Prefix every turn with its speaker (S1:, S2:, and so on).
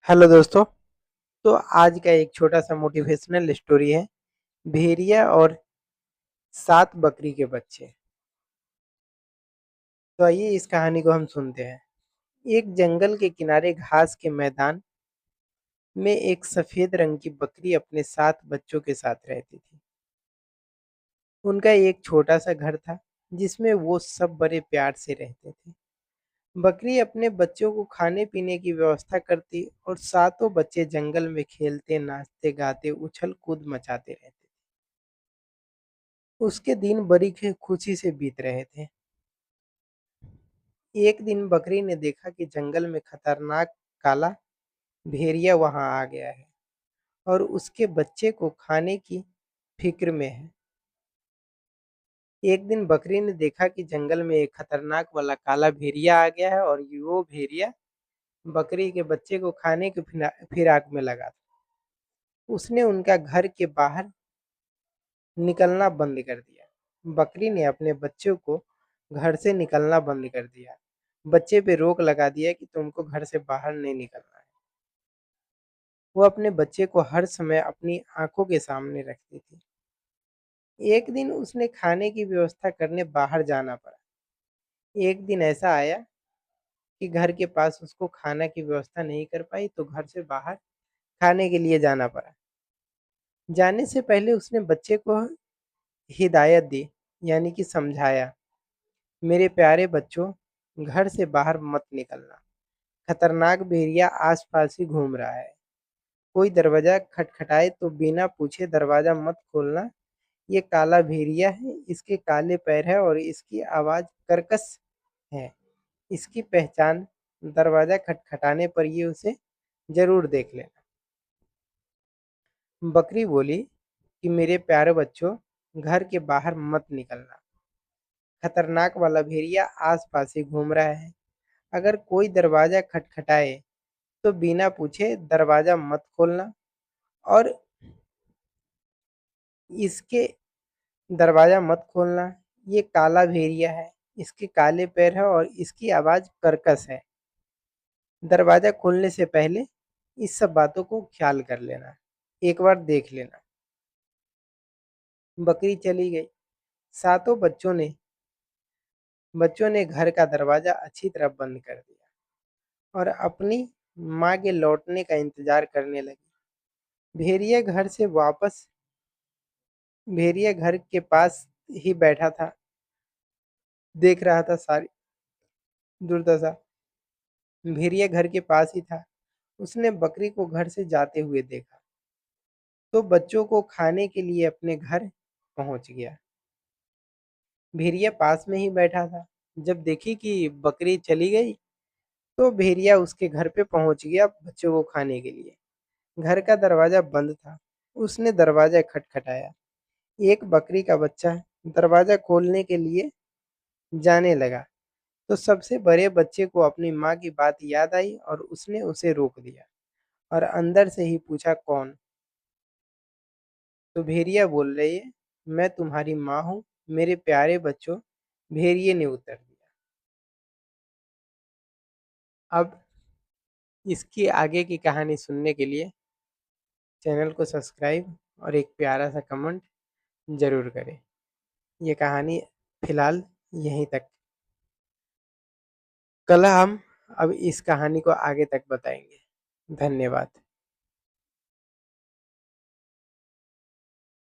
S1: Hello दोस्तों। तो आज का एक छोटा सा मोटिवेशनल स्टोरी है। भेड़िया और 7 बकरी के बच्चे। तो आइए इस कहानी को हम सुनते हैं। एक जंगल के किनारे घास के मैदान में एक सफेद रंग की बकरी अपने 7 बच्चों के साथ रहती थी। उनका एक छोटा सा घर था जिसमें वो सब बड़े प्यार से रहते थे। बकरी अपने बच्चों को खाने पीने की व्यवस्था करती और सातों बच्चे जंगल में खेलते, नाचते, गाते, उछल कूद मचाते रहते। उसके दिन बड़ी खुशी से बीत रहे थे। एक दिन बकरी ने देखा कि जंगल में खतरनाक काला भेड़िया वहां आ गया है और उसके बच्चे को खाने की फिक्र में है। एक दिन बकरी ने देखा कि जंगल में एक खतरनाक वाला काला भेड़िया आ गया है और वो भेड़िया बकरी के बच्चे को खाने की फिराक में लगा था। उसने उनका घर के बाहर निकलना बंद कर दिया। बकरी ने अपने बच्चों को घर से निकलना बंद कर दिया। बच्चे पे रोक लगा दिया कि तुमको घर से बाहर नहीं निकलना है। वो अपने बच्चे को हर समय अपनी आंखों के सामने रखती थी। एक दिन उसने खाने की व्यवस्था करने बाहर जाना पड़ा। एक दिन ऐसा आया कि घर के पास उसको खाना की व्यवस्था नहीं कर पाई तो घर से बाहर खाने के लिए जाना पड़ा। जाने से पहले उसने बच्चे को हिदायत दी, यानी कि समझाया, मेरे प्यारे बच्चों, घर से बाहर मत निकलना। खतरनाक भेड़िया आसपास ही घूम रहा है। कोई दरवाजा खटखटाए तो बिना पूछे दरवाजा मत खोलना। ये काला भेड़िया है, इसके काले पैर है और इसकी आवाज कर्कश है। इसकी पहचान दरवाजा खटखटाने पर ये उसे जरूर देख लेना। बकरी बोली कि मेरे प्यारे बच्चों, घर के बाहर मत निकलना। खतरनाक वाला भेड़िया आसपास ही घूम रहा है। अगर कोई दरवाजा खटखटाए तो बिना पूछे दरवाजा मत खोलना और इसके दरवाजा मत खोलना। ये काला भेड़िया है, इसके काले पैर है और इसकी आवाज कर्कश है। दरवाजा खोलने से पहले इस सब बातों को ख्याल कर लेना, एक बार देख लेना। बकरी चली गई। सातों बच्चों ने घर का दरवाजा अच्छी तरह बंद कर दिया और अपनी माँ के लौटने का इंतजार करने लगी। भेड़िया घर से वापस भेड़िया घर के पास ही बैठा था, देख रहा था सारी दुर्दशा। भेड़िया घर के पास ही था। उसने बकरी को घर से जाते हुए देखा तो बच्चों को खाने के लिए अपने घर पहुंच गया। भेड़िया पास में ही बैठा था। जब देखी कि बकरी चली गई तो भेड़िया उसके घर पे पहुंच गया बच्चों को खाने के लिए। घर का दरवाजा बंद था। उसने दरवाजा खटखटाया। एक बकरी का बच्चा दरवाजा खोलने के लिए जाने लगा तो सबसे बड़े बच्चे को अपनी माँ की बात याद आई और उसने उसे रोक दिया और अंदर से ही पूछा, कौन? तो भेड़िया बोल रही है, मैं तुम्हारी माँ हूँ मेरे प्यारे बच्चों। भेड़िए ने उत्तर दिया। अब इसकी आगे की कहानी सुनने के लिए चैनल को सब्सक्राइब और एक प्यारा सा कमेंट जरूर करें। ये कहानी फिलहाल यहीं तक। कल हम अब इस कहानी को आगे तक बताएंगे। धन्यवाद।